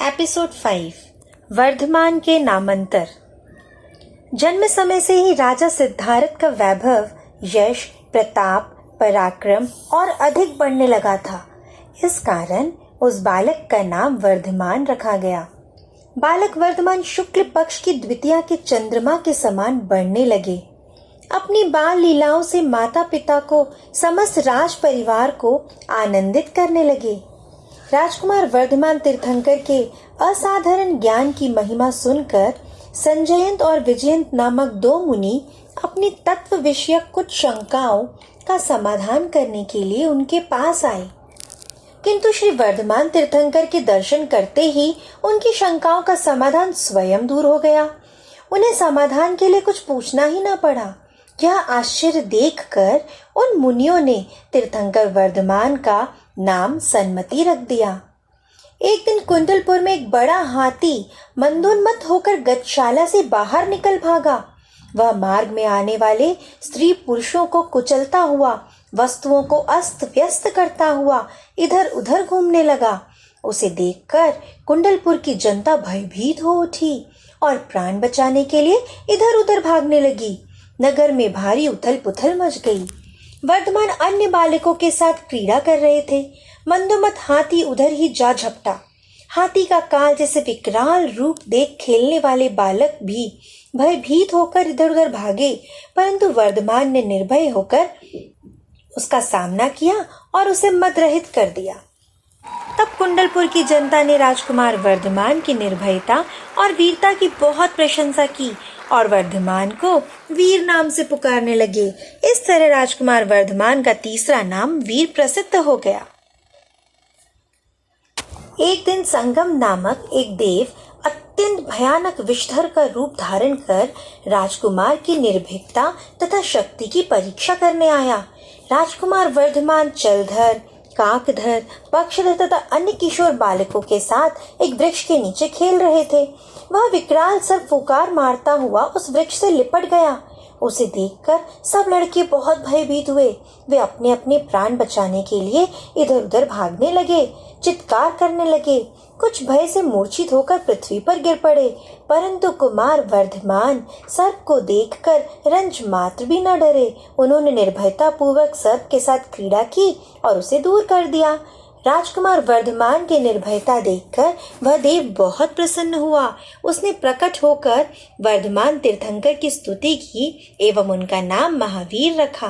Episode 5 Varthaman के नामांतर। जन्म समय से ही राजा सिद्धार्थ का वैभव, यश, प्रताप, पराक्रम और अधिक बढ़ने लगा था। इस कारण उस बालक का नाम वर्धमान रखा गया। बालक वर्धमान शुक्ल पक्ष की द्वितीया के चंद्रमा के समान बढ़ने लगे। अपनी बाल लीलाओं से माता पिता को, समस्त राज परिवार को आनंदित करने लगे। राजकुमार वर्धमान तीर्थंकर के असाधारण ज्ञान की महिमा सुनकर संजयंत और विजयंत नामक दो मुनि अपनी तत्व विषयक कुछ शंकाओं का समाधान करने के लिए उनके पास आए। किंतु श्री वर्धमान तीर्थंकर के दर्शन करते ही उनकी शंकाओं का समाधान स्वयं दूर हो गया। उन्हें समाधान के लिए कुछ पूछना ही न पड़ा। यह आश्चर्य देखकर उन मुनियों ने तीर्थंकर वर्धमान का नाम सन्मति रख दिया। एक दिन कुंडलपुर में एक बड़ा हाथी मंदोन्मत्त होकर गजशाला से बाहर निकल भागा। वह मार्ग में आने वाले स्त्री पुरुषों को कुचलता हुआ, वस्तुओं को अस्त व्यस्त करता हुआ इधर उधर घूमने लगा। उसे देखकर कुंडलपुर की जनता भयभीत हो उठी और प्राण बचाने के लिए इधर उधर भागने लगी। नगर में भारी उथल पुथल मच गई। वर्धमान अन्य बालकों के साथ क्रीड़ा कर रहे थे। मंदोमत हाथी उधर ही जा झपटा। हाथी का काल जैसे विकराल रूप देख खेलने वाले बालक भी भयभीत होकर इधर उधर भागे, परंतु वर्धमान ने निर्भय होकर उसका सामना किया और उसे मदरहित कर दिया। तब कुंडलपुर की जनता ने राजकुमार वर्धमान की निर्भयता और वीरता की बहुत प्रशंसा की और वर्धमान को वीर नाम से पुकारने लगे। इस तरह राजकुमार वर्धमान का तीसरा नाम वीर प्रसिद्ध हो गया। एक दिन संगम नामक एक देव अत्यंत भयानक विषधर का रूप धारण कर राजकुमार की निर्भीकता तथा शक्ति की परीक्षा करने आया। राजकुमार वर्धमान जलधर, काकधर, पक्षधर तथा अन्य किशोर बालकों के साथ एक वृक्ष के नीचे खेल रहे थे। वह विकराल सर्प फुकार मारता हुआ उस वृक्ष से लिपट गया। उसे देखकर सब लड़के बहुत भयभीत हुए। वे अपने अपने प्राण बचाने के लिए इधर उधर भागने लगे, चित्कार करने लगे। कुछ भय से मूर्छित होकर पृथ्वी पर गिर पड़े, परंतु कुमार वर्धमान सर्प को देखकर रंज मात्र भी न डरे। उन्होंने निर्भयता पूर्वक सर्प के साथ क्रीड़ा की और उसे दूर कर दिया। राजकुमार वर्धमान की निर्भयता देखकर वह देव बहुत प्रसन्न हुआ। उसने प्रकट होकर वर्धमान तीर्थंकर की स्तुति की एवं उनका नाम महावीर रखा।